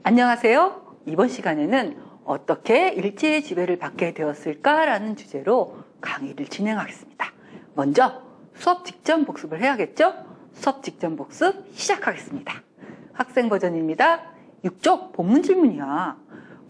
안녕하세요. 이번 시간에는 어떻게 일제의 지배를 받게 되었을까라는 주제로 강의를 진행하겠습니다. 먼저 수업 직전 복습을 해야겠죠? 수업 직전 복습 시작하겠습니다. 학생 버전입니다. 6쪽 본문 질문이야.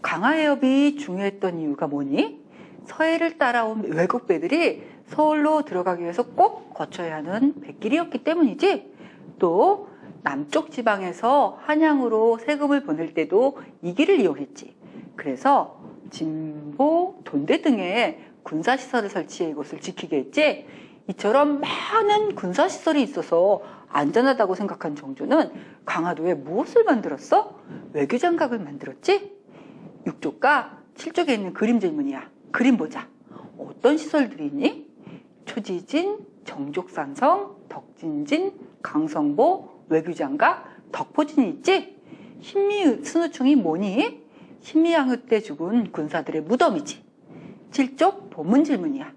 강화해협이 중요했던 이유가 뭐니? 서해를 따라온 외국 배들이 서울로 들어가기 위해서 꼭 거쳐야 하는 백길이었기 때문이지. 또 남쪽 지방에서 한양으로 세금을 보낼 때도 이 길을 이용했지. 그래서 진보, 돈대 등의 군사시설을 설치해 이곳을 지키게 했지. 이처럼 많은 군사시설이 있어서 안전하다고 생각한 정조는 강화도에 무엇을 만들었어? 외교장각을 만들었지. 6쪽과 7쪽에 있는 그림 질문이야. 그림 보자. 어떤 시설들이 있니? 초지진, 정족산성, 덕진진, 강성보, 외교장각, 덕포진이 있지? 신미순우충이 뭐니? 신미양요 때 죽은 군사들의 무덤이지. 7쪽 본문 질문이야.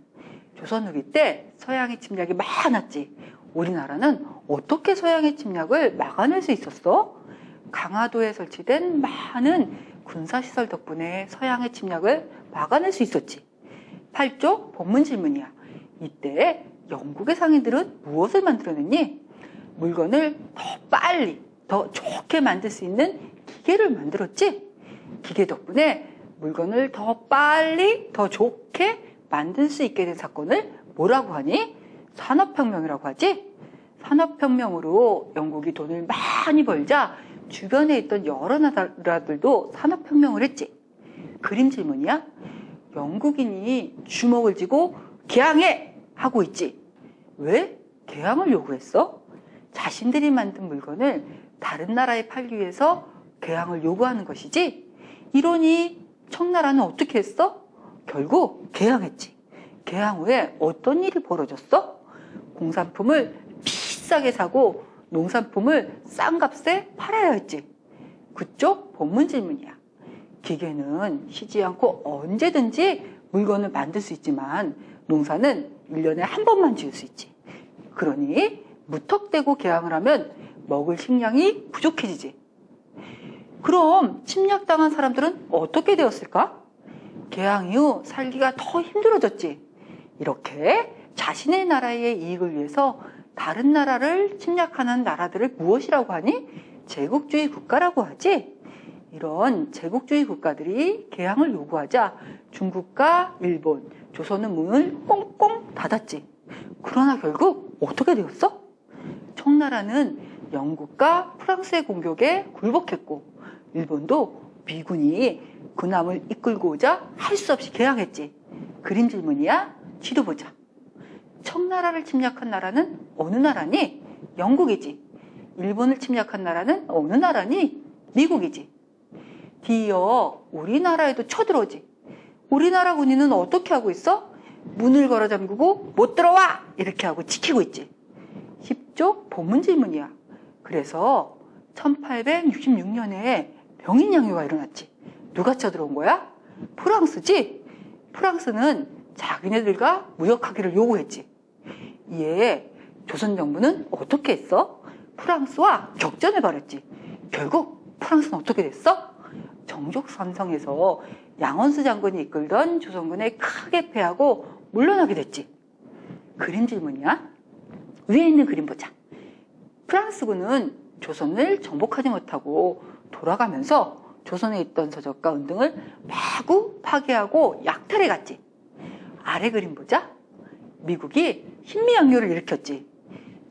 조선 후기 때 서양의 침략이 많았지. 우리나라는 어떻게 서양의 침략을 막아낼 수 있었어? 강화도에 설치된 많은 군사시설 덕분에 서양의 침략을 막아낼 수 있었지. 8쪽 본문 질문이야. 이때 영국의 상인들은 무엇을 만들어냈니? 물건을 더 빨리, 더 좋게 만들 수 있는 기계를 만들었지. 기계 덕분에 물건을 더 빨리, 더 좋게 만들 수 있게 된 사건을 뭐라고 하니? 산업혁명이라고 하지. 산업혁명으로 영국이 돈을 많이 벌자 주변에 있던 여러 나라들도 산업혁명을 했지. 그림 질문이야. 영국인이 주먹을 쥐고 개항해! 하고 있지. 왜 개항을 요구했어? 자신들이 만든 물건을 다른 나라에 팔기 위해서 개항을 요구하는 것이지. 이러니 청나라는 어떻게 했어? 결국 개항했지. 개항 후에 어떤 일이 벌어졌어? 공산품을 비싸게 사고 농산품을 싼 값에 팔아야 했지. 그쪽 본문 질문이야. 기계는 쉬지 않고 언제든지 물건을 만들 수 있지만 농사는 1년에 한 번만 지을 수 있지. 그러니 무턱대고 개항을 하면 먹을 식량이 부족해지지. 그럼 침략당한 사람들은 어떻게 되었을까? 개항 이후 살기가 더 힘들어졌지. 이렇게 자신의 나라의 이익을 위해서 다른 나라를 침략하는 나라들을 무엇이라고 하니? 제국주의 국가라고 하지. 이런 제국주의 국가들이 개항을 요구하자 중국과 일본, 조선은 문을 꽁꽁 닫았지. 그러나 결국 어떻게 되었어? 청나라는 영국과 프랑스의 공격에 굴복했고 일본도 미군이 군함을 이끌고 오자 할 수 없이 개항했지. 그림 질문이야. 지도 보자. 청나라를 침략한 나라는 어느 나라니? 영국이지. 일본을 침략한 나라는 어느 나라니? 미국이지. 뒤이어 우리나라에도 쳐들어오지. 우리나라 군인은 어떻게 하고 있어? 문을 걸어 잠그고 못 들어와! 이렇게 하고 지키고 있지. 10쪽 본문 질문이야. 그래서 1866년에 병인양요가 일어났지. 누가 쳐들어온 거야? 프랑스지. 프랑스는 자기네들과 무역하기를 요구했지. 이에 조선 정부는 어떻게 했어? 프랑스와 격전을 벌였지. 결국 프랑스는 어떻게 됐어? 정족산성에서 양원수 장군이 이끌던 조선군에 크게 패하고 물러나게 됐지. 그림 질문이야. 위에 있는 그림 보자. 프랑스군은 조선을 정복하지 못하고 돌아가면서 조선에 있던 서적과 은등을 마구 파괴하고 약탈해 갔지. 아래 그림 보자. 미국이 신미양요를 일으켰지.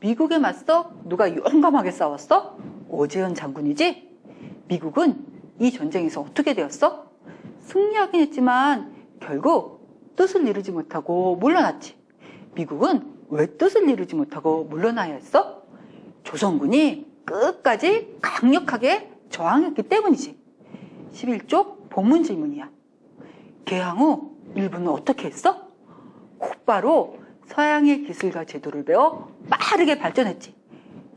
미국에 맞서 누가 용감하게 싸웠어? 오재현 장군이지. 미국은 이 전쟁에서 어떻게 되었어? 승리하긴 했지만 결국 뜻을 이루지 못하고 물러났지. 미국은 왜 뜻을 이루지 못하고 물러나야 했어? 조선군이 끝까지 강력하게 저항했기 때문이지. 11쪽 본문 질문이야. 개항 후 일본은 어떻게 했어? 곧바로 서양의 기술과 제도를 배워 빠르게 발전했지.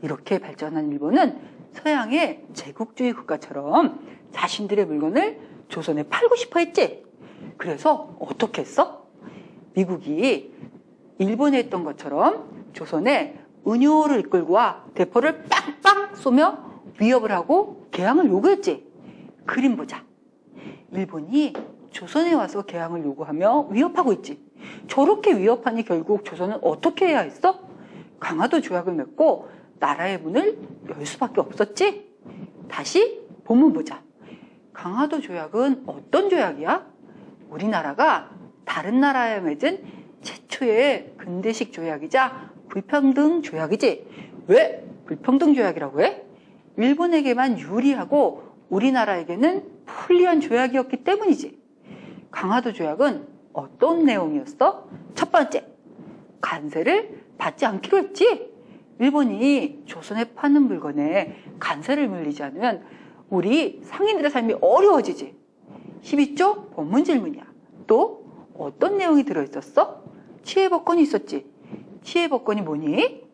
이렇게 발전한 일본은 서양의 제국주의 국가처럼 자신들의 물건을 조선에 팔고 싶어 했지. 그래서 어떻게 했어? 미국이 일본에 했던 것처럼 조선에 은효를 이끌고 와 대포를 빵빵 쏘며 위협을 하고 개항을 요구했지. 그림 보자. 일본이 조선에 와서 개항을 요구하며 위협하고 있지. 저렇게 위협하니 결국 조선은 어떻게 해야 했어? 강화도 조약을 맺고 나라의 문을 열 수밖에 없었지. 다시 본문 보자. 강화도 조약은 어떤 조약이야? 우리나라가 다른 나라에 맺은 최초의 근대식 조약이자 불평등 조약이지. 왜 불평등 조약이라고 해? 일본에게만 유리하고 우리나라에게는 불리한 조약이었기 때문이지. 강화도 조약은 어떤 내용이었어? 첫 번째, 관세를 받지 않기로 했지. 일본이 조선에 파는 물건에 관세를 물리지 않으면 우리 상인들의 삶이 어려워지지. 12조 본문 질문이야. 또 어떤 내용이 들어있었어? 치해법권이 있었지. 치해법권이 뭐니?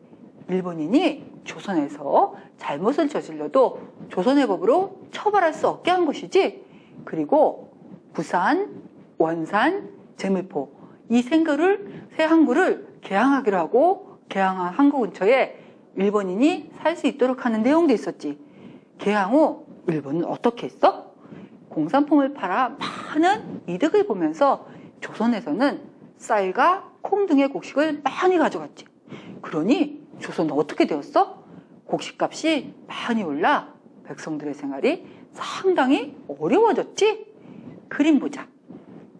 일본인이 조선에서 잘못을 저질러도 조선의 법으로 처벌할 수 없게 한 것이지. 그리고 부산, 원산, 제물포 이 세 항구를 개항하기로 하고 개항한 항구 근처에 일본인이 살 수 있도록 하는 내용도 있었지. 개항 후 일본은 어떻게 했어? 공산품을 팔아 많은 이득을 보면서 조선에서는 쌀과 콩 등의 곡식을 많이 가져갔지. 그러니 조선은 어떻게 되었어? 곡식값이 많이 올라 백성들의 생활이 상당히 어려워졌지. 그림 보자.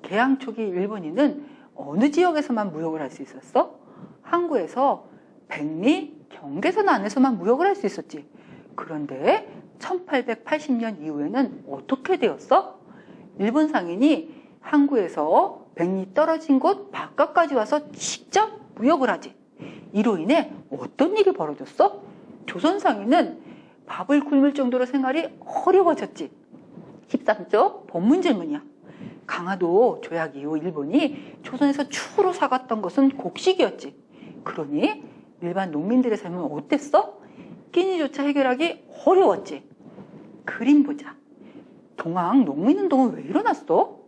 개항 초기 일본인은 어느 지역에서만 무역을 할 수 있었어? 항구에서 백리, 경계선 안에서만 무역을 할 수 있었지. 그런데 1880년 이후에는 어떻게 되었어? 일본 상인이 항구에서 백리 떨어진 곳 바깥까지 와서 직접 무역을 하지. 이로 인해 어떤 일이 벌어졌어? 조선 상인은 밥을 굶을 정도로 생활이 어려워졌지. 13조 본문 질문이야. 강화도 조약 이후 일본이 조선에서 주로 사갔던 것은 곡식이었지. 그러니 일반 농민들의 삶은 어땠어? 끼니조차 해결하기 어려웠지. 그림 보자. 동학 농민운동은 왜 일어났어?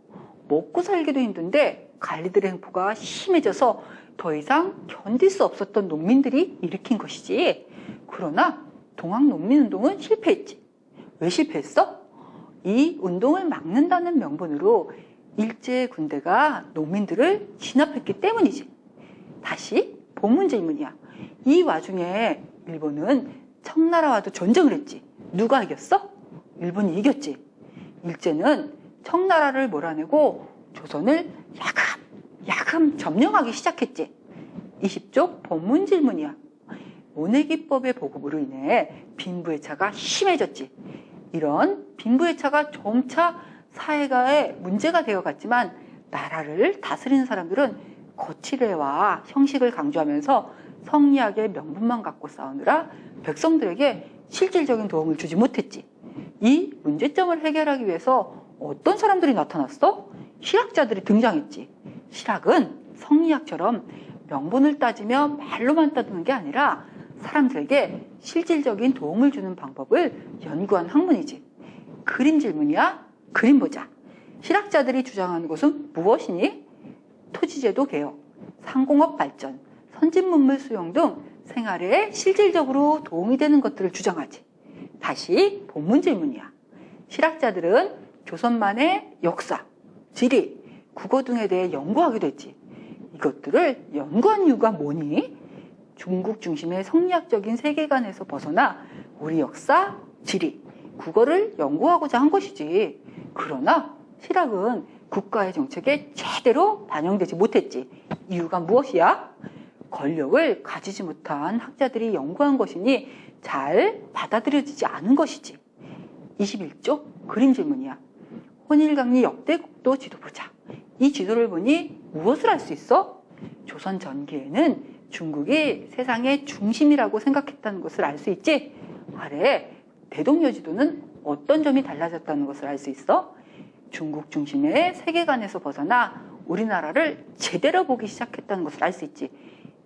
먹고 살기도 힘든데 관리들의 행포가 심해져서 더 이상 견딜 수 없었던 농민들이 일으킨 것이지. 그러나 동학 농민운동은 실패했지. 왜 실패했어? 이 운동을 막는다는 명분으로 일제 군대가 농민들을 진압했기 때문이지. 다시 본문 질문이야. 이 와중에 일본은 청나라와도 전쟁을 했지. 누가 이겼어? 일본이 이겼지. 일제는 청나라를 몰아내고 조선을 야금 점령하기 시작했지. 20조 본문 질문이야. 모내기법의 보급으로 인해 빈부의차가 심해졌지. 이런 빈부의차가 점차 사회가의 문제가 되어갔지만 나라를 다스리는 사람들은 거칠애와 형식을 강조하면서 성리학의 명분만 갖고 싸우느라 백성들에게 실질적인 도움을 주지 못했지. 이 문제점을 해결하기 위해서 어떤 사람들이 나타났어? 실학자들이 등장했지. 실학은 성리학처럼 명분을 따지며 말로만 따지는 게 아니라 사람들에게 실질적인 도움을 주는 방법을 연구한 학문이지. 그림 질문이야. 그림 보자. 실학자들이 주장하는 것은 무엇이니? 토지제도 개혁, 상공업 발전, 선진문물 수용 등 생활에 실질적으로 도움이 되는 것들을 주장하지. 다시 본문 질문이야. 실학자들은 조선만의 역사, 지리, 국어 등에 대해 연구하기도 했지. 이것들을 연구한 이유가 뭐니? 중국 중심의 성리학적인 세계관에서 벗어나 우리 역사, 지리, 국어를 연구하고자 한 것이지. 그러나 실학은 국가의 정책에 제대로 반영되지 못했지. 이유가 무엇이야? 권력을 가지지 못한 학자들이 연구한 것이니 잘 받아들여지지 않은 것이지. 21조 그림 질문이야. 혼일강리 역대국도 지도 보자. 이 지도를 보니 무엇을 알 수 있어? 조선 전기에는 중국이 세상의 중심이라고 생각했다는 것을 알 수 있지. 아래 대동여 지도는 어떤 점이 달라졌다는 것을 알 수 있어? 중국 중심의 세계관에서 벗어나 우리나라를 제대로 보기 시작했다는 것을 알 수 있지.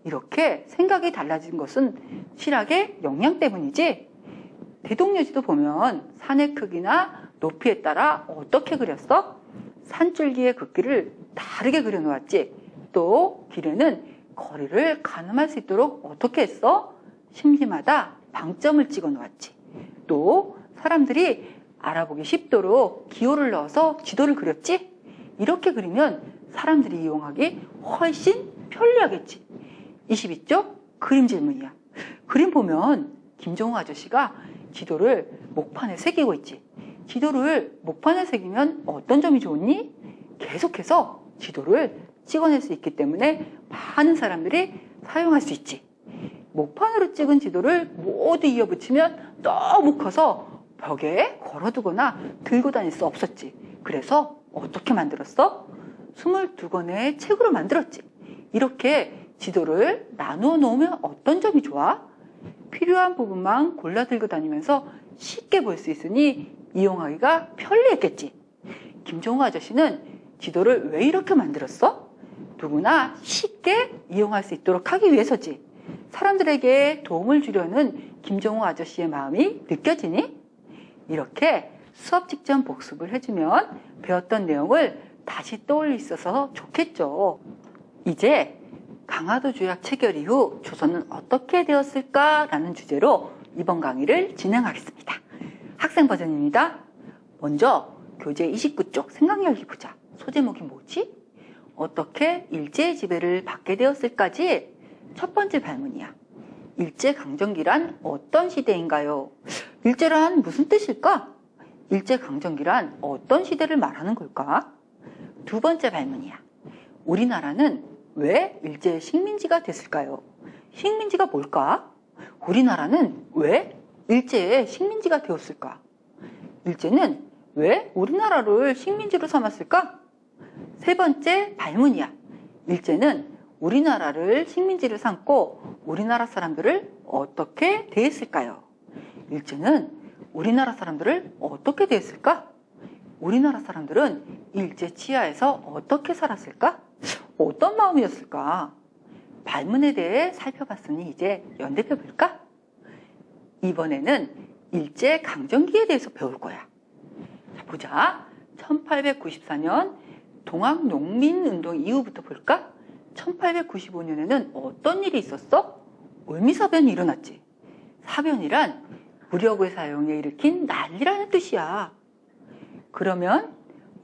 이렇게 생각이 달라진 것은 실학의 영향 때문이지. 대동여지도 보면 산의 크기나 높이에 따라 어떻게 그렸어? 산줄기의 긋기를 다르게 그려놓았지. 또 길에는 거리를 가늠할 수 있도록 어떻게 했어? 심지마다 방점을 찍어 놓았지. 또 사람들이 알아보기 쉽도록 기호를 넣어서 지도를 그렸지? 이렇게 그리면 사람들이 이용하기 훨씬 편리하겠지. 22쪽 그림 질문이야. 그림 보면 김정우 아저씨가 지도를 목판에 새기고 있지. 지도를 목판에 새기면 어떤 점이 좋니? 계속해서 지도를 찍어낼 수 있기 때문에 많은 사람들이 사용할 수 있지. 목판으로 찍은 지도를 모두 이어붙이면 너무 커서 벽에 걸어두거나 들고 다닐 수 없었지. 그래서 어떻게 만들었어? 22권의 책으로 만들었지. 이렇게 지도를 나누어 놓으면 어떤 점이 좋아? 필요한 부분만 골라 들고 다니면서 쉽게 볼 수 있으니 이용하기가 편리했겠지. 김정우 아저씨는 지도를 왜 이렇게 만들었어? 누구나 쉽게 이용할 수 있도록 하기 위해서지. 사람들에게 도움을 주려는 김정우 아저씨의 마음이 느껴지니? 이렇게 수업 직전 복습을 해주면 배웠던 내용을 다시 떠올릴 수 있어서 좋겠죠. 이제 강화도 조약 체결 이후 조선은 어떻게 되었을까라는 주제로 이번 강의를 진행하겠습니다. 학생 버전입니다. 먼저 교재 29쪽 생각열기 보자. 소제목이 뭐지? 어떻게 일제의 지배를 받게 되었을까지? 첫 번째 발문이야. 일제강점기란 어떤 시대인가요? 일제란 무슨 뜻일까? 일제강점기란 어떤 시대를 말하는 걸까? 두 번째 발문이야. 우리나라는 왜 일제의 식민지가 됐을까요? 식민지가 뭘까? 우리나라는 왜 일제의 식민지가 되었을까? 일제는 왜 우리나라를 식민지로 삼았을까? 세 번째 발문이야. 일제는 우리나라를 식민지를 삼고 우리나라 사람들을 어떻게 대했을까요? 일제는 우리나라 사람들을 어떻게 대했을까? 우리나라 사람들은 일제 치하에서 어떻게 살았을까? 어떤 마음이었을까? 발문에 대해 살펴봤으니 이제 연대해 볼까? 이번에는 일제강점기에 대해서 배울 거야. 자, 보자. 1894년 동학농민운동 이후부터 볼까? 1895년에는 어떤 일이 있었어? 을미사변이 일어났지. 사변이란 무력을 사용해 일으킨 난리라는 뜻이야. 그러면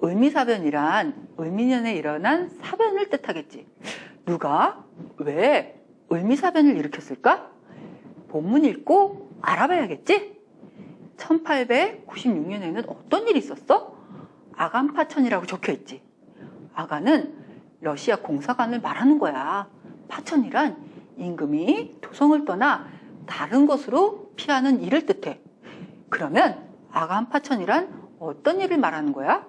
을미사변이란 을미년에 일어난 사변을 뜻하겠지. 누가 왜 을미사변을 일으켰을까? 본문 읽고 알아봐야겠지? 1896년에는 어떤 일이 있었어? 아간파천이라고 적혀있지. 아간은 러시아 공사관을 말하는 거야. 파천이란 임금이 도성을 떠나 다른 곳으로 피하는 일을 뜻해. 그러면 아간파천이란 어떤 일을 말하는 거야?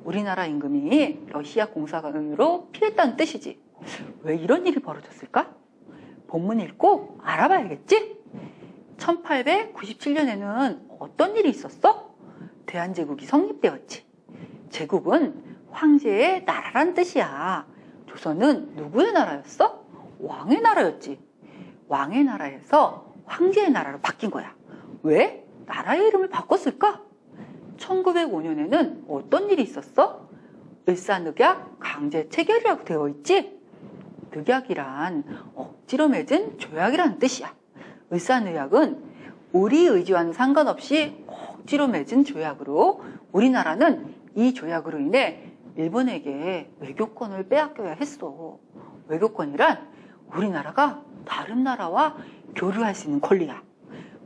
우리나라 임금이 러시아 공사관으로 피했다는 뜻이지. 왜 이런 일이 벌어졌을까? 본문 읽고 알아봐야겠지? 1897년에는 어떤 일이 있었어? 대한제국이 성립되었지. 제국은 황제의 나라란 뜻이야. 조선은 누구의 나라였어? 왕의 나라였지. 왕의 나라에서 황제의 나라로 바뀐 거야. 왜 나라의 이름을 바꿨을까? 1905년에는 어떤 일이 있었어? 을사늑약 강제 체결이라고 되어 있지? 늑약이란 억지로 맺은 조약이라는 뜻이야. 을사늑약은 우리 의지와는 상관없이 억지로 맺은 조약으로 우리나라는 이 조약으로 인해 일본에게 외교권을 빼앗겨야 했어. 외교권이란 우리나라가 다른 나라와 교류할 수 있는 권리야.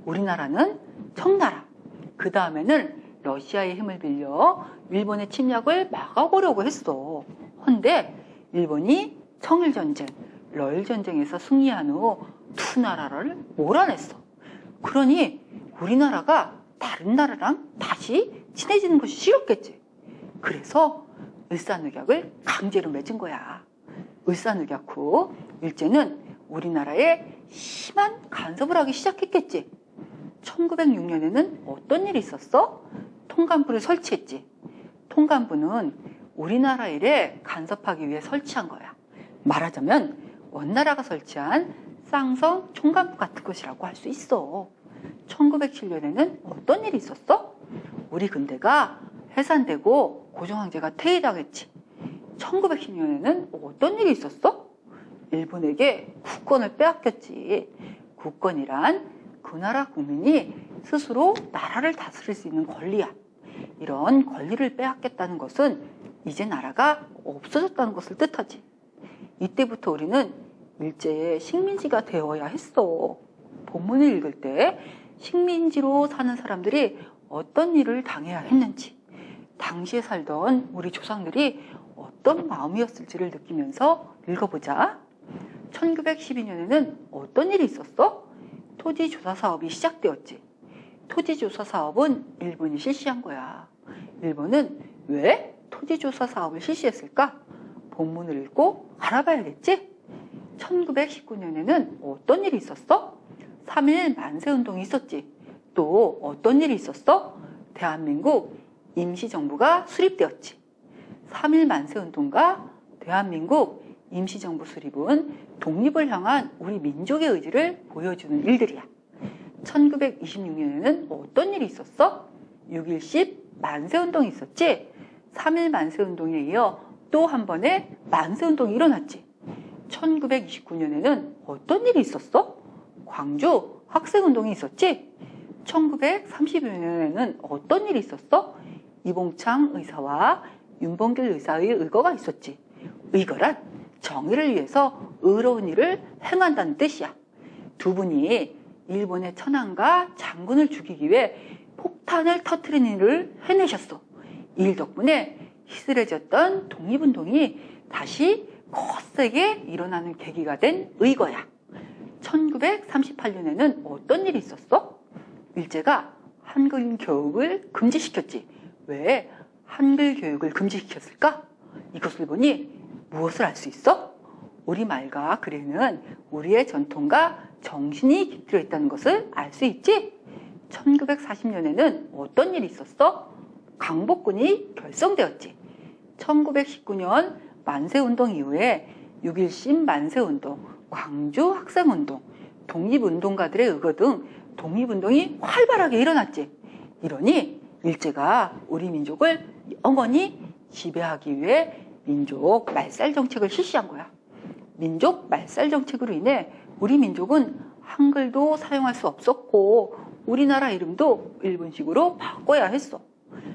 우리나라는 청나라, 그 다음에는 러시아의 힘을 빌려 일본의 침략을 막아보려고 했어. 헌데 일본이 청일전쟁, 러일전쟁에서 승리한 후 두 나라를 몰아냈어. 그러니 우리나라가 다른 나라랑 다시 친해지는 것이 싫었겠지. 그래서 을사늑약을 강제로 맺은 거야. 을사늑약 후 일제는 우리나라에 심한 간섭을 하기 시작했겠지. 1906년에는 어떤 일이 있었어? 통간부를 설치했지. 통간부는 우리나라 일에 간섭하기 위해 설치한 거야. 말하자면 원나라가 설치한 쌍성 총간부 같은 것이라고 할 수 있어. 1907년에는 어떤 일이 있었어? 우리 군대가 해산되고 고종황제가 퇴위당했지. 1910년에는 어떤 일이 있었어? 일본에게 국권을 빼앗겼지. 국권이란 그 나라 국민이 스스로 나라를 다스릴 수 있는 권리야. 이런 권리를 빼앗겼다는 것은 이제 나라가 없어졌다는 것을 뜻하지. 이때부터 우리는 일제의 식민지가 되어야 했어. 본문을 읽을 때 식민지로 사는 사람들이 어떤 일을 당해야 했는지, 당시에 살던 우리 조상들이 어떤 마음이었을지를 느끼면서 읽어보자. 1912년에는 어떤 일이 있었어? 토지조사 사업이 시작되었지. 토지조사 사업은 일본이 실시한 거야. 일본은 왜 토지조사 사업을 실시했을까? 본문을 읽고 알아봐야겠지? 1919년에는 어떤 일이 있었어? 3.1 만세운동이 있었지. 또 어떤 일이 있었어? 대한민국 임시정부가 수립되었지. 3.1 만세운동과 대한민국 임시정부 수립은 독립을 향한 우리 민족의 의지를 보여주는 일들이야. 1926년에는 어떤 일이 있었어? 6.10 만세운동이 있었지. 3.1 만세운동에 이어 또 한 번의 만세운동이 일어났지. 1929년에는 어떤 일이 있었어? 광주 학생운동이 있었지. 1930년에는 어떤 일이 있었어? 이봉창 의사와 윤봉길 의사의 의거가 있었지. 의거란 정의를 위해서 의로운 일을 행한다는 뜻이야. 두 분이 일본의 천황과 장군을 죽이기 위해 폭탄을 터뜨리는 일을 해내셨어. 이 일 덕분에 희스해졌던 독립운동이 다시 거세게 일어나는 계기가 된 의거야. 1938년에는 어떤 일이 있었어? 일제가 한글 교육을 금지시켰지. 왜 한글 교육을 금지시켰을까? 이것을 보니 무엇을 알 수 있어? 우리말과 글에는 우리의 전통과 정신이 깃들어 있다는 것을 알 수 있지? 1940년에는 어떤 일이 있었어? 강복군이 결성되었지. 1919년 만세운동 이후에 6.10 만세운동, 광주 학생운동, 독립운동가들의 의거 등 독립운동이 활발하게 일어났지. 이러니 일제가 우리 민족을 영원히 지배하기 위해 민족 말살 정책을 실시한 거야. 민족 말살 정책으로 인해 우리 민족은 한글도 사용할 수 없었고 우리나라 이름도 일본식으로 바꿔야 했어.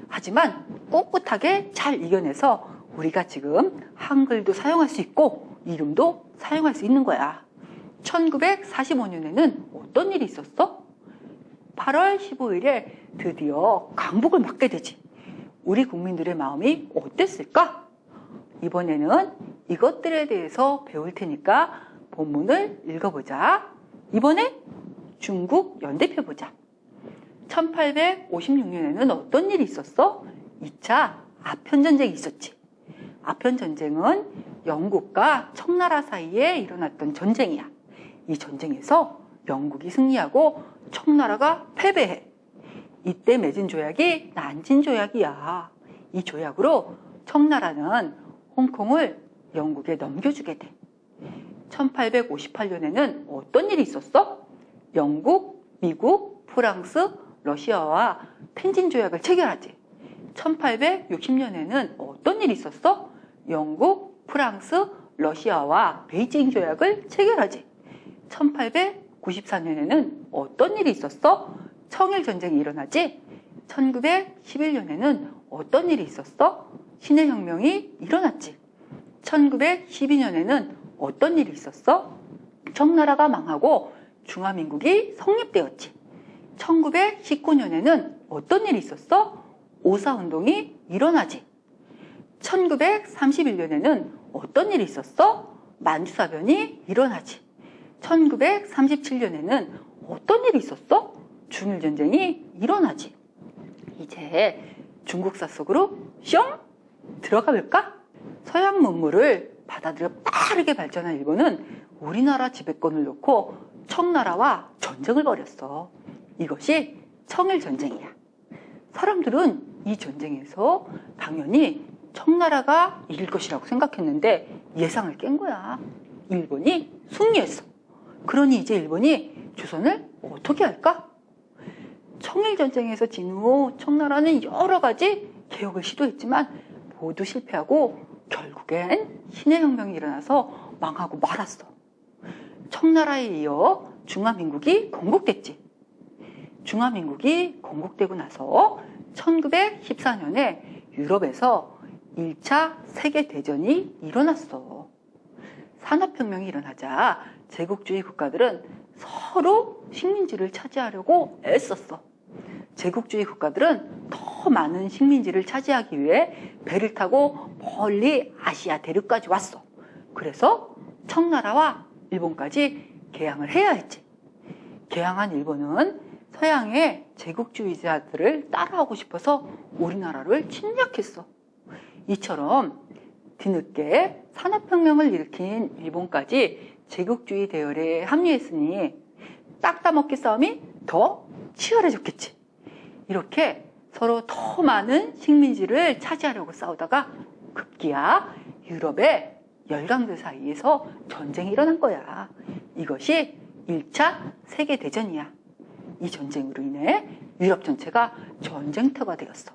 하지만 꿋꿋하게 잘 이겨내서 우리가 지금 한글도 사용할 수 있고 이름도 사용할 수 있는 거야. 1945년에는 어떤 일이 있었어? 8월 15일에 드디어 강복을 맞게 되지. 우리 국민들의 마음이 어땠을까? 이번에는 이것들에 대해서 배울 테니까 본문을 읽어보자. 이번에 중국 연대표 보자. 1856년에는 어떤 일이 있었어? 2차 아편전쟁이 있었지. 아편전쟁은 영국과 청나라 사이에 일어났던 전쟁이야. 이 전쟁에서 영국이 승리하고 청나라가 패배해. 이때 맺은 조약이 난징조약이야. 이 조약으로 청나라는 홍콩을 영국에 넘겨주게 돼. 1858년에는 어떤 일이 있었어? 영국, 미국, 프랑스, 러시아와 펜진 조약을 체결하지. 1860년에는 어떤 일이 있었어? 영국, 프랑스, 러시아와 베이징 조약을 체결하지. 1894년에는 어떤 일이 있었어? 청일전쟁이 일어나지. 1911년에는 어떤 일이 있었어? 신해혁명이 일어났지. 1912년에는 어떤 일이 있었어? 청나라가 망하고 중화민국이 성립되었지. 1919년에는 어떤 일이 있었어? 오사운동이 일어나지. 1931년에는 어떤 일이 있었어? 만주사변이 일어나지. 1937년에는 어떤 일이 있었어? 중일전쟁이 일어나지. 이제 중국사 속으로 슝 들어가 볼까? 서양 문물을 받아들여 빠르게 발전한 일본은 우리나라 지배권을 놓고 청나라와 전쟁을 벌였어. 이것이 청일전쟁이야. 사람들은 이 전쟁에서 당연히 청나라가 이길 것이라고 생각했는데 예상을 깬 거야. 일본이 승리했어. 그러니 이제 일본이 조선을 어떻게 할까? 청일전쟁에서 진 후 청나라는 여러 가지 개혁을 시도했지만 모두 실패하고 결국엔 신해혁명이 일어나서 망하고 말았어. 청나라에 이어 중화민국이 건국됐지. 중화민국이 건국되고 나서 1914년에 유럽에서 1차 세계대전이 일어났어. 산업혁명이 일어나자 제국주의 국가들은 서로 식민지를 차지하려고 애썼어. 제국주의 국가들은 더 많은 식민지를 차지하기 위해 배를 타고 멀리 아시아 대륙까지 왔어. 그래서 청나라와 일본까지 개항을 해야 했지. 개항한 일본은 서양의 제국주의자들을 따라하고 싶어서 우리나라를 침략했어. 이처럼 뒤늦게 산업혁명을 일으킨 일본까지 제국주의 대열에 합류했으니 딱 따먹기 싸움이 더 치열해졌겠지. 이렇게 서로 더 많은 식민지를 차지하려고 싸우다가 급기야 유럽의 열강들 사이에서 전쟁이 일어난 거야. 이것이 1차 세계대전이야. 이 전쟁으로 인해 유럽 전체가 전쟁터가 되었어.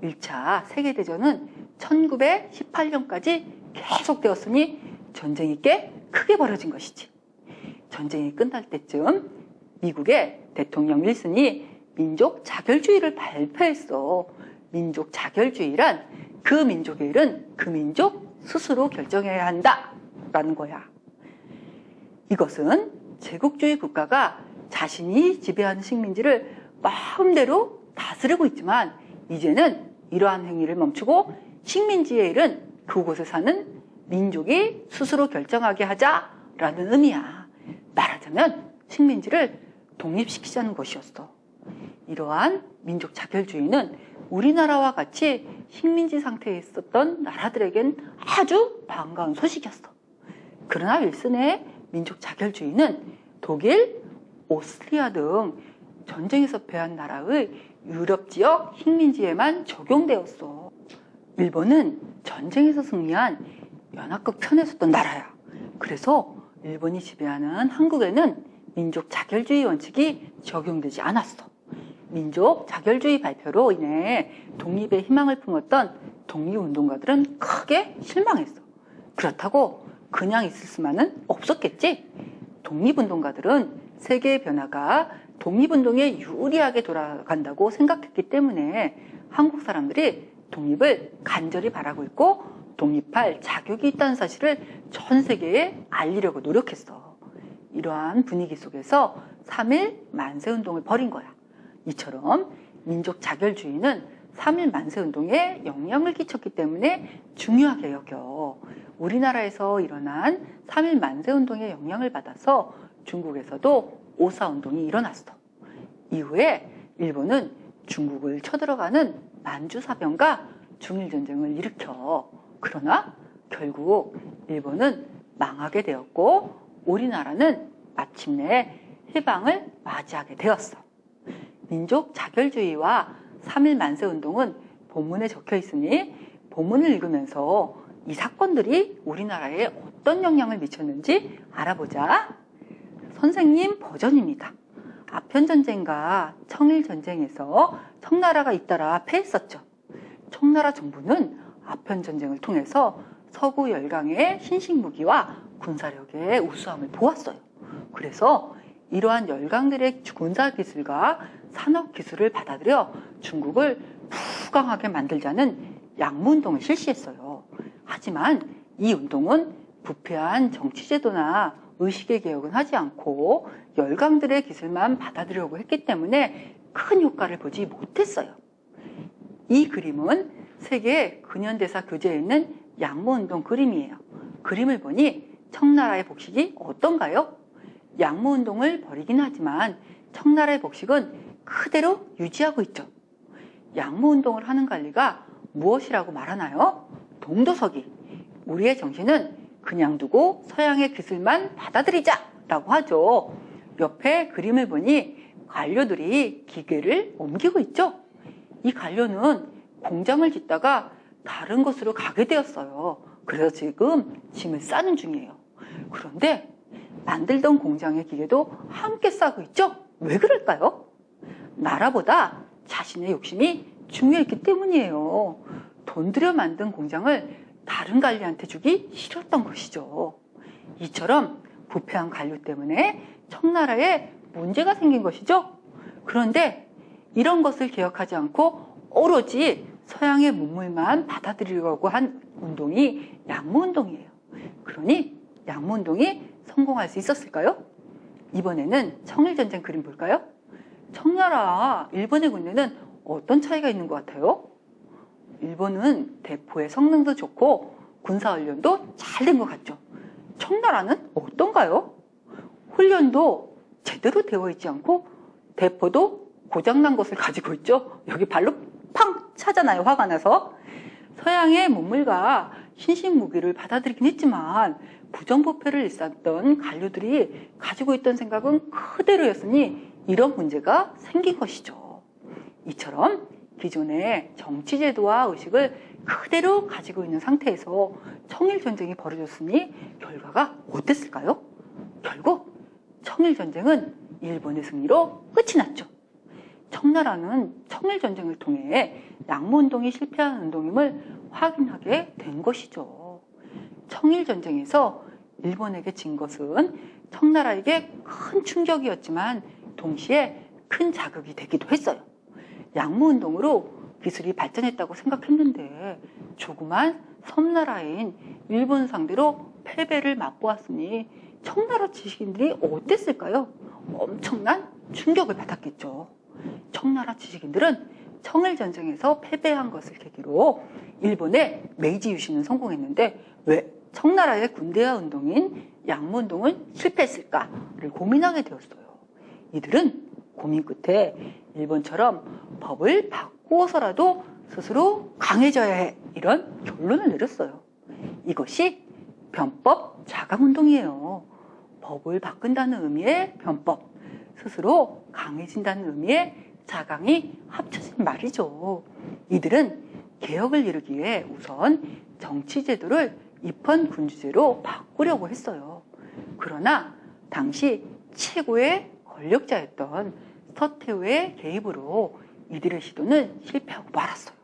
1차 세계대전은 1918년까지 계속되었으니 전쟁이 꽤 크게 벌어진 것이지. 전쟁이 끝날 때쯤 미국의 대통령 윌슨이 민족 자결주의를 발표했어. 민족 자결주의란 그 민족의 일은 그 민족 스스로 결정해야 한다라는 거야. 이것은 제국주의 국가가 자신이 지배하는 식민지를 마음대로 다스리고 있지만 이제는 이러한 행위를 멈추고 식민지의 일은 그곳에 사는 민족이 스스로 결정하게 하자라는 의미야. 말하자면 식민지를 독립시키자는 것이었어. 이러한 민족 자결주의는 우리나라와 같이 식민지 상태에 있었던 나라들에겐 아주 반가운 소식이었어. 그러나 윌슨의 민족 자결주의는 독일, 오스트리아 등 전쟁에서 패한 나라의 유럽 지역 식민지에만 적용되었어. 일본은 전쟁에서 승리한 연합국 편에 섰던 나라야. 그래서 일본이 지배하는 한국에는 민족 자결주의 원칙이 적용되지 않았어. 민족 자결주의 발표로 인해 독립의 희망을 품었던 독립운동가들은 크게 실망했어. 그렇다고 그냥 있을 수만은 없었겠지. 독립운동가들은 세계의 변화가 독립운동에 유리하게 돌아간다고 생각했기 때문에 한국 사람들이 독립을 간절히 바라고 있고 독립할 자격이 있다는 사실을 전 세계에 알리려고 노력했어. 이러한 분위기 속에서 3.1 만세운동을 벌인 거야. 이처럼 민족 자결주의는 3.1 만세운동에 영향을 끼쳤기 때문에 중요하게 여겨. 우리나라에서 일어난 3.1 만세운동에 영향을 받아서 중국에서도 오사운동이 일어났어. 이후에 일본은 중국을 쳐들어가는 만주사변과 중일전쟁을 일으켜. 그러나 결국 일본은 망하게 되었고 우리나라는 마침내 해방을 맞이하게 되었어. 민족 자결주의와 3.1 만세운동은 본문에 적혀 있으니 본문을 읽으면서 이 사건들이 우리나라에 어떤 영향을 미쳤는지 알아보자. 선생님 버전입니다. 아편전쟁과 청일전쟁에서 청나라가 잇따라 패했었죠. 청나라 정부는 아편전쟁을 통해서 서구 열강의 신식무기와 군사력의 우수함을 보았어요. 그래서 이러한 열강들의 군사기술과 산업기술을 받아들여 중국을 부강하게 만들자는 양무운동을 실시했어요. 하지만 이 운동은 부패한 정치제도나 의식의 개혁은 하지 않고 열강들의 기술만 받아들이려고 했기 때문에 큰 효과를 보지 못했어요. 이 그림은 세계 근현대사 교재에 있는 양무운동 그림이에요. 그림을 보니 청나라의 복식이 어떤가요? 양무운동을 벌이긴 하지만 청나라의 복식은 그대로 유지하고 있죠. 양무운동을 하는 관리가 무엇이라고 말하나요? 동도서기. 우리의 정신은 그냥 두고 서양의 기술만 받아들이자라고 하죠. 옆에 그림을 보니 관료들이 기계를 옮기고 있죠. 이 관료는 공장을 짓다가 다른 곳으로 가게 되었어요. 그래서 지금 짐을 싸는 중이에요. 그런데 만들던 공장의 기계도 함께 싸고 있죠? 왜 그럴까요? 나라보다 자신의 욕심이 중요했기 때문이에요. 돈 들여 만든 공장을 다른 관리한테 주기 싫었던 것이죠. 이처럼 부패한 관료 때문에 청나라에 문제가 생긴 것이죠. 그런데 이런 것을 기억하지 않고 오로지 서양의 문물만 받아들이려고 한 운동이 양무운동이에요. 그러니 양무운동이 성공할 수 있었을까요? 이번에는 청일전쟁 그림 볼까요? 청나라와 일본의 군대는 어떤 차이가 있는 것 같아요? 일본은 대포의 성능도 좋고 군사훈련도 잘 된 것 같죠? 청나라는 어떤가요? 훈련도 제대로 되어 있지 않고 대포도 고장난 것을 가지고 있죠? 여기 발로 팡 차잖아요, 화가 나서. 서양의 문물과 신식 무기를 받아들이긴 했지만 부정부패를 일삼던 관료들이 가지고 있던 생각은 그대로였으니 이런 문제가 생긴 것이죠. 이처럼 기존의 정치제도와 의식을 그대로 가지고 있는 상태에서 청일전쟁이 벌어졌으니 결과가 어땠을까요? 결국 청일전쟁은 일본의 승리로 끝이 났죠. 청나라는 청일전쟁을 통해 양무운동이 실패한 운동임을 확인하게 된 것이죠. 청일전쟁에서 일본에게 진 것은 청나라에게 큰 충격이었지만 동시에 큰 자극이 되기도 했어요. 양무운동으로 기술이 발전했다고 생각했는데 조그만 섬나라인 일본 상대로 패배를 맛보았으니 청나라 지식인들이 어땠을까요? 엄청난 충격을 받았겠죠. 청나라 지식인들은 청일전쟁에서 패배한 것을 계기로 일본의 메이지 유신은 성공했는데 왜 청나라의 군대화 운동인 양무운동은 실패했을까를 고민하게 되었어요. 이들은 고민 끝에 일본처럼 법을 바꾸어서라도 스스로 강해져야 해, 이런 결론을 내렸어요. 이것이 변법 자강운동이에요. 법을 바꾼다는 의미의 변법, 스스로 강해진다는 의미의 자강이 합쳐진 말이죠. 이들은 개혁을 이루기 위해 우선 정치제도를 입헌군주제로 바꾸려고 했어요. 그러나 당시 최고의 권력자였던 서태후의 개입으로 이들의 시도는 실패하고 말았어요.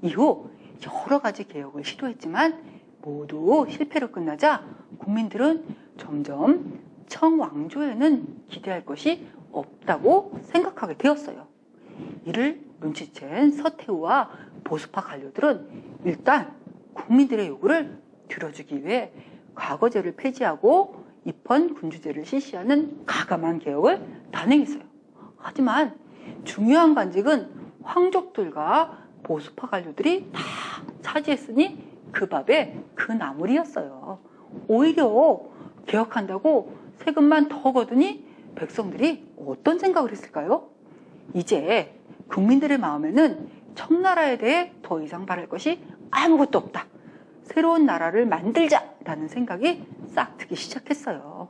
이후 여러 가지 개혁을 시도했지만 모두 실패로 끝나자 국민들은 점점 청왕조에는 기대할 것이 없다고 생각하게 되었어요. 이를 눈치챈 서태후와 보수파 관료들은 일단 국민들의 요구를 들어주기 위해 과거제를 폐지하고 입헌군주제를 실시하는 가감한 개혁을 단행했어요. 하지만 중요한 관직은 황족들과 보수파 관료들이 다 차지했으니 그 밥에 그 나물이었어요. 오히려 개혁한다고 세금만 더 거두니 백성들이 어떤 생각을 했을까요? 이제 국민들의 마음에는 청나라에 대해 더 이상 바랄 것이 아무것도 없다. 새로운 나라를 만들자라는 생각이 싹트기 시작했어요.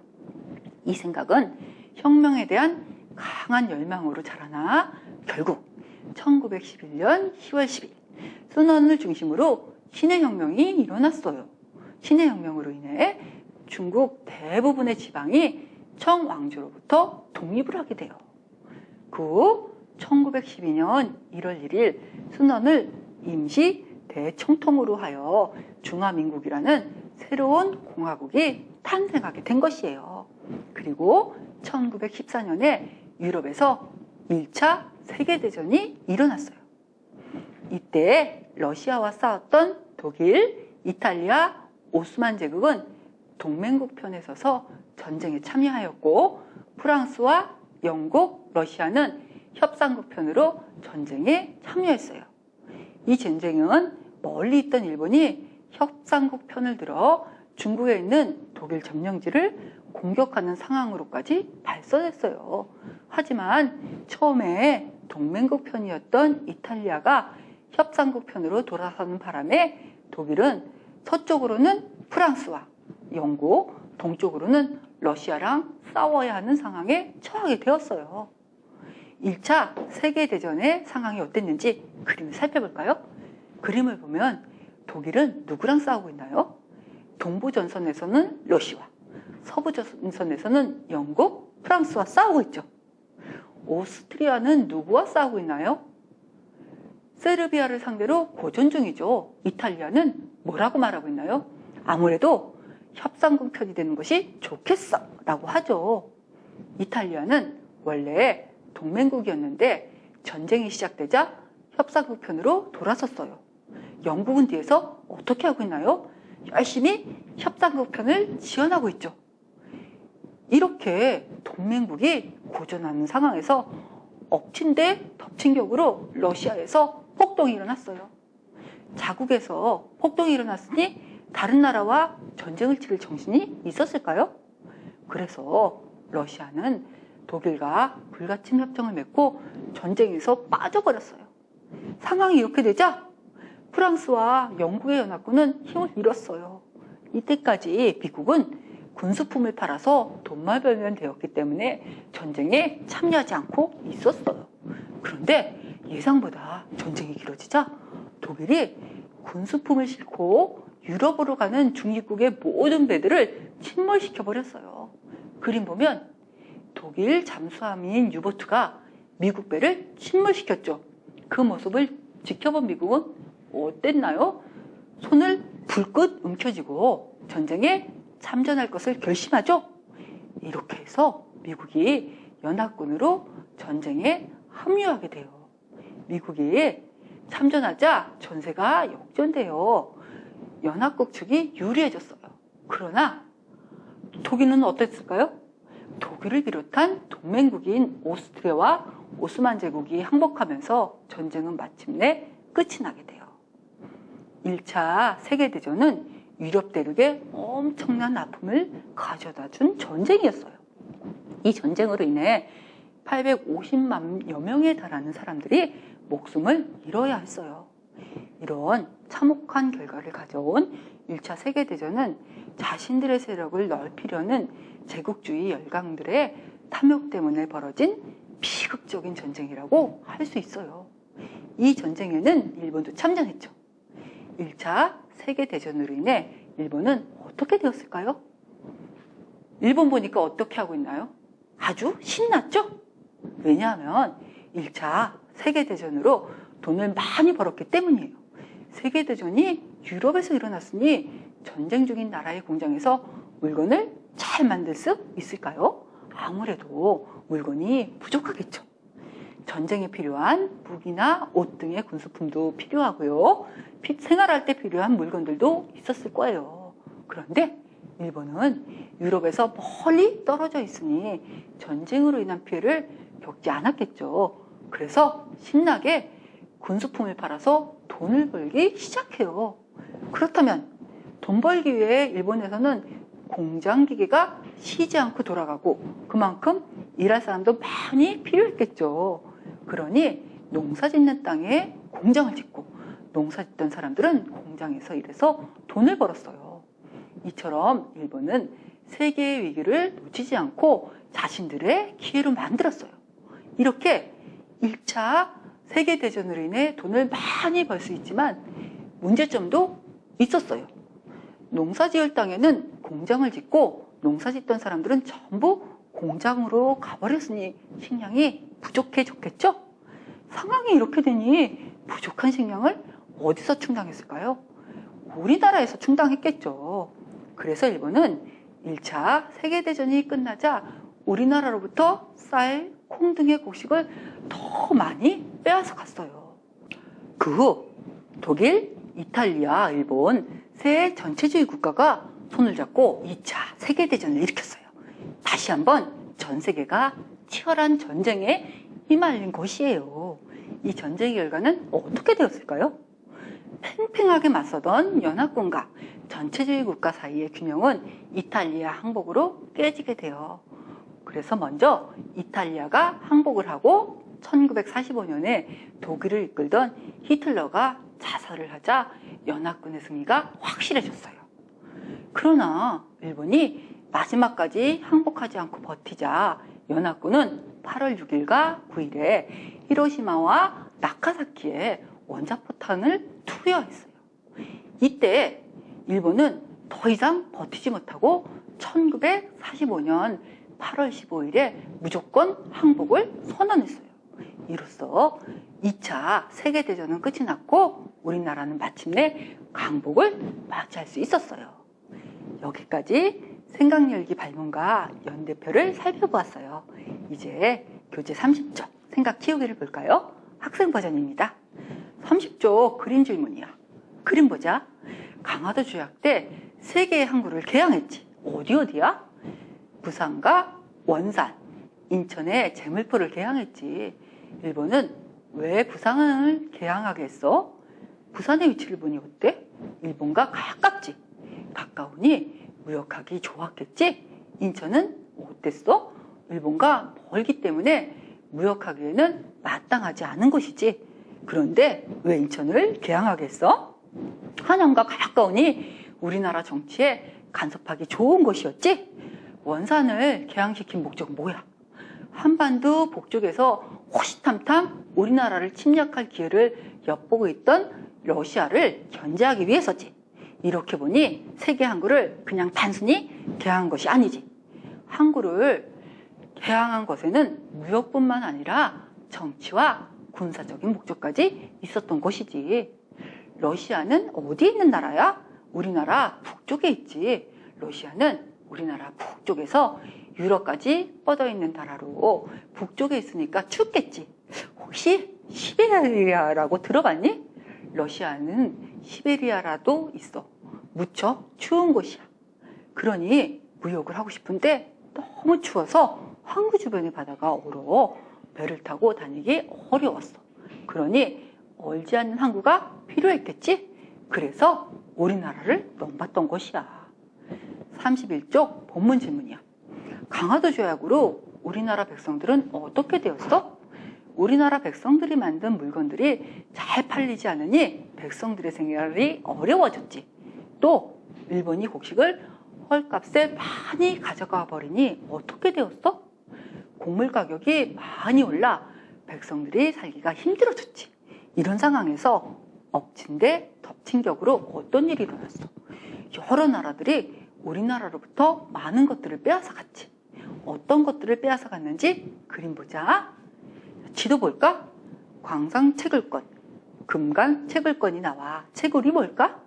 이 생각은 혁명에 대한 강한 열망으로 자라나 결국 1911년 10월 10일 순원을 중심으로 신해혁명이 일어났어요. 신해혁명으로 인해 중국 대부분의 지방이 청왕조로부터 독립을 하게 돼요. 그 후 1912년 1월 1일 순원을 임시 대총통으로 하여 중화민국이라는 새로운 공화국이 탄생하게 된 것이에요. 그리고 1914년에 유럽에서 1차 세계대전이 일어났어요. 이때 러시아와 싸웠던 독일, 이탈리아, 오스만 제국은 동맹국 편에 서서 전쟁에 참여하였고 프랑스와 영국, 러시아는 협상국 편으로 전쟁에 참여했어요. 이 전쟁은 멀리 있던 일본이 협상국 편을 들어 중국에 있는 독일 점령지를 공격하는 상황으로까지 발전했어요. 하지만 처음에 동맹국 편이었던 이탈리아가 협상국 편으로 돌아서는 바람에 독일은 서쪽으로는 프랑스와 영국, 동쪽으로는 러시아랑 싸워야 하는 상황에 처하게 되었어요. 1차 세계대전의 상황이 어땠는지 그림을 살펴볼까요? 그림을 보면 독일은 누구랑 싸우고 있나요? 동부전선에서는 러시아, 서부전선에서는 영국, 프랑스와 싸우고 있죠. 오스트리아는 누구와 싸우고 있나요? 세르비아를 상대로 고전 중이죠. 이탈리아는 뭐라고 말하고 있나요? 아무래도 협상국 편이 되는 것이 좋겠어 라고 하죠. 이탈리아는 원래 동맹국이었는데 전쟁이 시작되자 협상국 편으로 돌아섰어요. 영국은 뒤에서 어떻게 하고 있나요? 열심히 협상국 편을 지원하고 있죠. 이렇게 동맹국이 고전하는 상황에서 엎친 데 덮친 격으로 러시아에서 폭동이 일어났어요. 자국에서 폭동이 일어났으니 다른 나라와 전쟁을 치를 정신이 있었을까요? 그래서 러시아는 독일과 불가침 협정을 맺고 전쟁에서 빠져버렸어요. 상황이 이렇게 되자 프랑스와 영국의 연합군은 힘을 잃었어요. 이때까지 미국은 군수품을 팔아서 돈만 벌면 되었기 때문에 전쟁에 참여하지 않고 있었어요. 그런데 예상보다 전쟁이 길어지자 독일이 군수품을 싣고 유럽으로 가는 중립국의 모든 배들을 침몰시켜버렸어요. 그림 보면 독일 잠수함인 유보트가 미국 배를 침몰시켰죠. 그 모습을 지켜본 미국은 어땠나요? 손을 불끈 움켜쥐고 전쟁에 참전할 것을 결심하죠. 이렇게 해서 미국이 연합군으로 전쟁에 합류하게 돼요. 미국이 참전하자 전세가 역전돼요. 연합국 측이 유리해졌어요. 그러나 독일은 어땠을까요? 독일을 비롯한 동맹국인 오스트리아와 오스만 제국이 항복하면서 전쟁은 마침내 끝이 나게 돼요. 1차 세계대전은 유럽 대륙에 엄청난 아픔을 가져다 준 전쟁이었어요. 이 전쟁으로 인해 850만여 명에 달하는 사람들이 목숨을 잃어야 했어요. 이런 참혹한 결과를 가져온 1차 세계대전은 자신들의 세력을 넓히려는 제국주의 열강들의 탐욕 때문에 벌어진 비극적인 전쟁이라고 할 수 있어요. 이 전쟁에는 일본도 참전했죠. 1차 세계대전으로 인해 일본은 어떻게 되었을까요? 일본 보니까 어떻게 하고 있나요? 아주 신났죠? 왜냐하면 1차 세계대전으로 돈을 많이 벌었기 때문이에요. 세계대전이 유럽에서 일어났으니 전쟁 중인 나라의 공장에서 물건을 잘 만들 수 있을까요? 아무래도 물건이 부족하겠죠. 전쟁에 필요한 무기나 옷 등의 군수품도 필요하고요. 생활할 때 필요한 물건들도 있었을 거예요. 그런데 일본은 유럽에서 멀리 떨어져 있으니 전쟁으로 인한 피해를 겪지 않았겠죠. 그래서 신나게 군수품을 팔아서 돈을 벌기 시작해요. 그렇다면 돈 벌기 위해 일본에서는 공장 기계가 쉬지 않고 돌아가고 그만큼 일할 사람도 많이 필요했겠죠. 그러니 농사 짓는 땅에 공장을 짓고 농사 짓던 사람들은 공장에서 일해서 돈을 벌었어요. 이처럼 일본은 세계의 위기를 놓치지 않고 자신들의 기회로 만들었어요. 이렇게 1차 세계대전으로 인해 돈을 많이 벌 수 있지만 문제점도 있었어요. 농사 지을 땅에는 공장을 짓고 농사 짓던 사람들은 전부 공장으로 가버렸으니 식량이 부족해졌겠죠? 상황이 이렇게 되니 부족한 식량을 어디서 충당했을까요? 우리나라에서 충당했겠죠. 그래서 일본은 1차 세계대전이 끝나자 우리나라로부터 쌀, 콩 등의 곡식을 더 많이 빼앗아 갔어요. 그 후 독일, 이탈리아, 일본 세 전체주의 국가가 손을 잡고 2차 세계대전을 일으켰어요. 다시 한번 전 세계가 치열한 전쟁에 휘말린 것이에요. 이 전쟁의 결과는 어떻게 되었을까요? 팽팽하게 맞서던 연합군과 전체주의 국가 사이의 균형은 이탈리아 항복으로 깨지게 돼요. 그래서 먼저 이탈리아가 항복을 하고 1945년에 독일을 이끌던 히틀러가 자살을 하자 연합군의 승리가 확실해졌어요. 그러나 일본이 마지막까지 항복하지 않고 버티자 연합군은 8월 6일과 9일에 히로시마와 나카사키에 원자포탄을 투여했어요. 이때 일본은 더 이상 버티지 못하고 1945년 8월 15일에 무조건 항복을 선언했어요. 이로써 2차 세계대전은 끝이 났고 우리나라는 마침내 강복을 맞이할 수 있었어요. 여기까지 생각열기 발문과 연대표를 살펴보았어요. 이제 교재 30쪽 생각 키우기를 볼까요? 학생 버전입니다. 30쪽 그림 질문이야. 그림 보자. 강화도 조약 때 3개의 항구를 개항했지. 어디야? 부산과 원산, 인천에 제물포를 개항했지. 일본은 왜 부산을 개항하게 했어? 부산의 위치를 보니 어때? 일본과 가깝지. 가까우니 무역하기 좋았겠지. 인천은 어땠어? 일본과 멀기 때문에 무역하기에는 마땅하지 않은 곳이지. 그런데 왜 인천을 개항하게 했어? 한양과 가까우니 우리나라 정치에 간섭하기 좋은 곳이었지. 원산을 개항시킨 목적은 뭐야? 한반도 북쪽에서 호시탐탐 우리나라를 침략할 기회를 엿보고 있던 러시아를 견제하기 위해서지. 이렇게 보니 세계 항구를 그냥 단순히 개항한 것이 아니지. 항구를 개항한 것에는 무역뿐만 아니라 정치와 군사적인 목적까지 있었던 것이지. 러시아는 어디에 있는 나라야? 우리나라 북쪽에 있지. 러시아는 우리나라 북쪽에서 유럽까지 뻗어 있는 나라로 북쪽에 있으니까 춥겠지. 혹시 시베리아라고 들어봤니? 러시아는 시베리아라도 있어. 무척 추운 곳이야. 그러니 무역을 하고 싶은데 너무 추워서 항구 주변의 바다가 얼어 배를 타고 다니기 어려웠어. 그러니 얼지 않는 항구가 필요했겠지? 그래서 우리나라를 넘봤던 것이야. 31쪽 본문 질문이야. 강화도 조약으로 우리나라 백성들은 어떻게 되었어? 우리나라 백성들이 만든 물건들이 잘 팔리지 않으니 백성들의 생활이 어려워졌지. 또 일본이 곡식을 헐값에 많이 가져가 버리니 어떻게 되었어? 곡물 가격이 많이 올라 백성들이 살기가 힘들어졌지. 이런 상황에서 엎친 데 덮친 격으로 어떤 일이 일어났어? 여러 나라들이 우리나라로부터 많은 것들을 빼앗아 갔지. 어떤 것들을 빼앗아 갔는지 그림 보자. 지도 볼까? 광산 채굴권, 금강 채굴권이 나와. 채굴이 뭘까?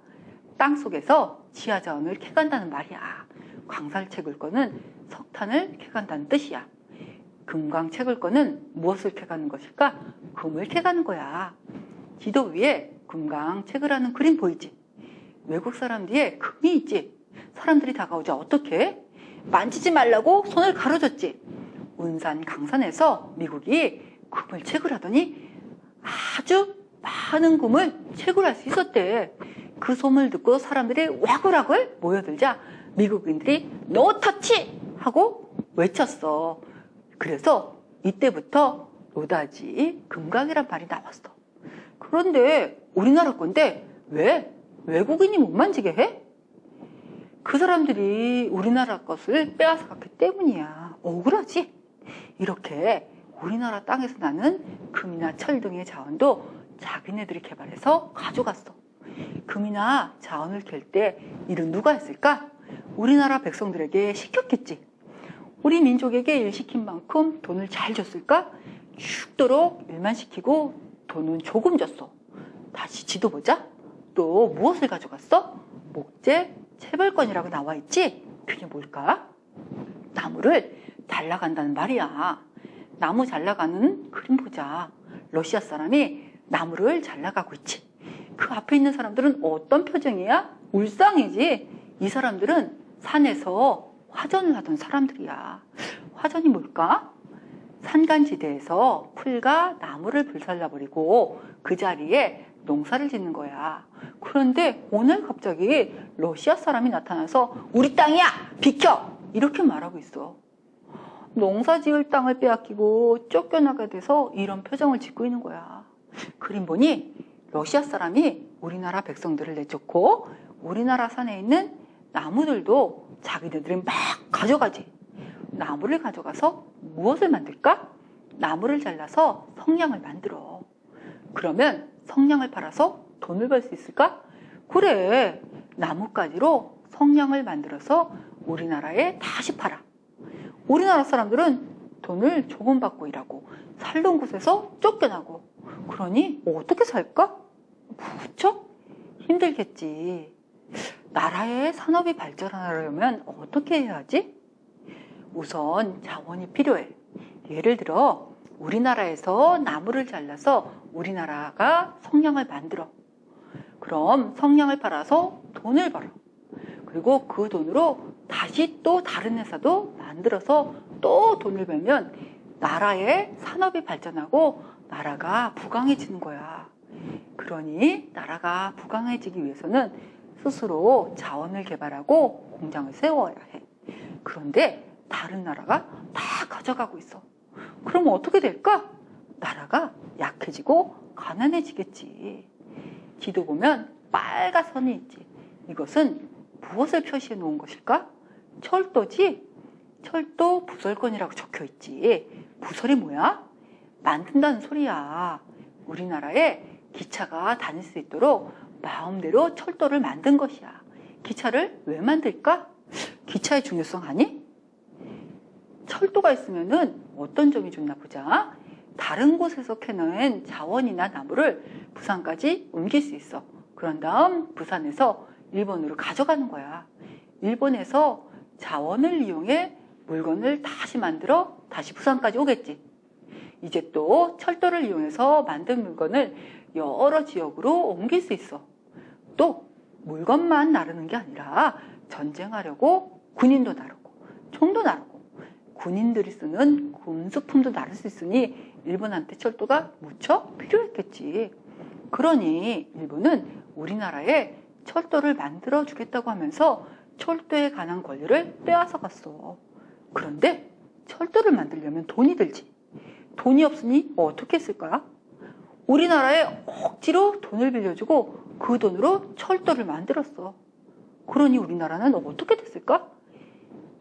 땅 속에서 지하자원을 캐간다는 말이야. 광산 채굴권은 석탄을 캐간다는 뜻이야. 금강 채굴권은 무엇을 캐가는 것일까? 금을 캐가는 거야. 지도 위에 금강 채굴하는 그림 보이지? 외국 사람 뒤에 금이 있지? 사람들이 다가오자 어떻게 해? 만지지 말라고 손을 가로줬지. 운산 강산에서 미국이 금을 채굴하더니 아주 많은 금을 채굴할 수 있었대. 그 소문을 듣고 사람들이 와글와글 모여들자 미국인들이 노 터치! 하고 외쳤어. 그래서 이때부터 노다지 금강이란 말이 나왔어. 그런데 우리나라 건데 왜 외국인이 못 만지게 해? 그 사람들이 우리나라 것을 빼앗아 갔기 때문이야. 억울하지? 이렇게 우리나라 땅에서 나는 금이나 철 등의 자원도 자기네들이 개발해서 가져갔어. 금이나 자원을 캘 때 일은 누가 했을까? 우리나라 백성들에게 시켰겠지. 우리 민족에게 일 시킨 만큼 돈을 잘 줬을까? 죽도록 일만 시키고 돈은 조금 줬어. 다시 지도 보자. 또 무엇을 가져갔어? 목재, 채벌권이라고 나와 있지? 그게 뭘까? 나무를 잘라간다는 말이야. 나무 잘라가는 그림 보자. 러시아 사람이 나무를 잘라가고 있지. 그 앞에 있는 사람들은 어떤 표정이야? 울상이지. 이 사람들은 산에서 화전을 하던 사람들이야. 화전이 뭘까? 산간지대에서 풀과 나무를 불살라버리고 그 자리에 농사를 짓는 거야. 그런데 오늘 갑자기 러시아 사람이 나타나서 우리 땅이야! 비켜! 이렇게 말하고 있어. 농사 지을 땅을 빼앗기고 쫓겨나게 돼서 이런 표정을 짓고 있는 거야. 그림 보니 러시아 사람이 우리나라 백성들을 내쫓고 우리나라 산에 있는 나무들도 자기네들이 막 가져가지. 나무를 가져가서 무엇을 만들까? 나무를 잘라서 성냥을 만들어. 그러면 성냥을 팔아서 돈을 벌 수 있을까? 그래, 나뭇가지로 성냥을 만들어서 우리나라에 다시 팔아. 우리나라 사람들은 돈을 조금 받고 일하고 살던 곳에서 쫓겨나고. 그러니 어떻게 살까? 무척 힘들겠지. 나라의 산업이 발전하려면 어떻게 해야 하지? 우선 자원이 필요해. 예를 들어 우리나라에서 나무를 잘라서 우리나라가 성냥을 만들어. 그럼 성냥을 팔아서 돈을 벌어. 그리고 그 돈으로 다시 또 다른 회사도 만들어서 또 돈을 벌면 나라의 산업이 발전하고 나라가 부강해지는 거야. 그러니 나라가 부강해지기 위해서는 스스로 자원을 개발하고 공장을 세워야 해. 그런데 다른 나라가 다 가져가고 있어. 그럼 어떻게 될까? 나라가 약해지고 가난해지겠지. 지도 보면 빨간 선이 있지. 이것은 무엇을 표시해 놓은 것일까? 철도지? 철도 부설권이라고 적혀 있지. 부설이 뭐야? 만든다는 소리야. 우리나라에 기차가 다닐 수 있도록 마음대로 철도를 만든 것이야. 기차를 왜 만들까? 기차의 중요성 아니? 철도가 있으면은 어떤 점이 좋나 보자. 다른 곳에서 캐낸 자원이나 나무를 부산까지 옮길 수 있어. 그런 다음 부산에서 일본으로 가져가는 거야. 일본에서 자원을 이용해 물건을 다시 만들어 다시 부산까지 오겠지. 이제 또 철도를 이용해서 만든 물건을 여러 지역으로 옮길 수 있어. 또 물건만 나르는 게 아니라 전쟁하려고 군인도 나르고 총도 나르고 군인들이 쓰는 군수품도 나를 수 있으니 일본한테 철도가 무척 필요했겠지. 그러니 일본은 우리나라에 철도를 만들어 주겠다고 하면서 철도에 관한 권리를 빼앗아 갔어. 그런데 철도를 만들려면 돈이 들지. 돈이 없으니 어떻게 쓸까? 우리나라에 억지로 돈을 빌려주고 그 돈으로 철도를 만들었어. 그러니 우리나라는 어떻게 됐을까?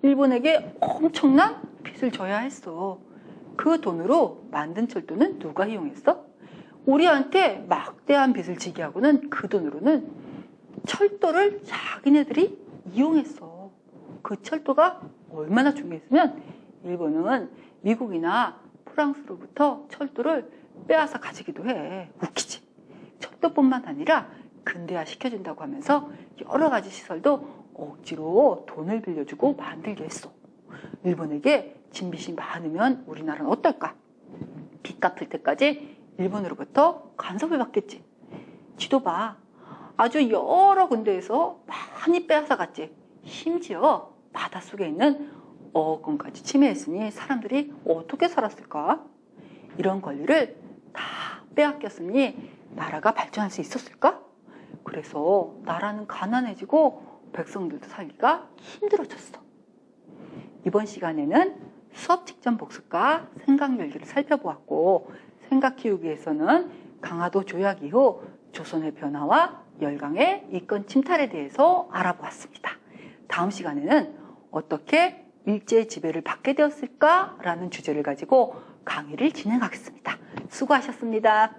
일본에게 엄청난 빚을 져야 했어. 그 돈으로 만든 철도는 누가 이용했어? 우리한테 막대한 빚을 지게 하고는 그 돈으로는 철도를 자기네들이 이용했어. 그 철도가 얼마나 중요했으면 일본은 미국이나 프랑스로부터 철도를 빼앗아 가지기도 해. 웃기지? 철도뿐만 아니라 근대화 시켜준다고 하면서 여러 가지 시설도 억지로 돈을 빌려주고 만들게 했어. 일본에게 진빚이 많으면 우리나라는 어떨까? 빚 갚을 때까지 일본으로부터 간섭을 받겠지. 지도 봐. 아주 여러 군데에서 많이 빼앗아 갔지. 심지어 바닷속에 있는 어업권까지 침해했으니 사람들이 어떻게 살았을까? 이런 권리를 다 빼앗겼으니 나라가 발전할 수 있었을까? 그래서 나라는 가난해지고 백성들도 살기가 힘들어졌어. 이번 시간에는 수업 직전 복습과 생각 열기를 살펴보았고, 생각 키우기에서는 강화도 조약 이후 조선의 변화와 열강의 이권 침탈에 대해서 알아보았습니다. 다음 시간에는 어떻게 일제의 지배를 받게 되었을까라는 주제를 가지고 강의를 진행하겠습니다. 수고하셨습니다.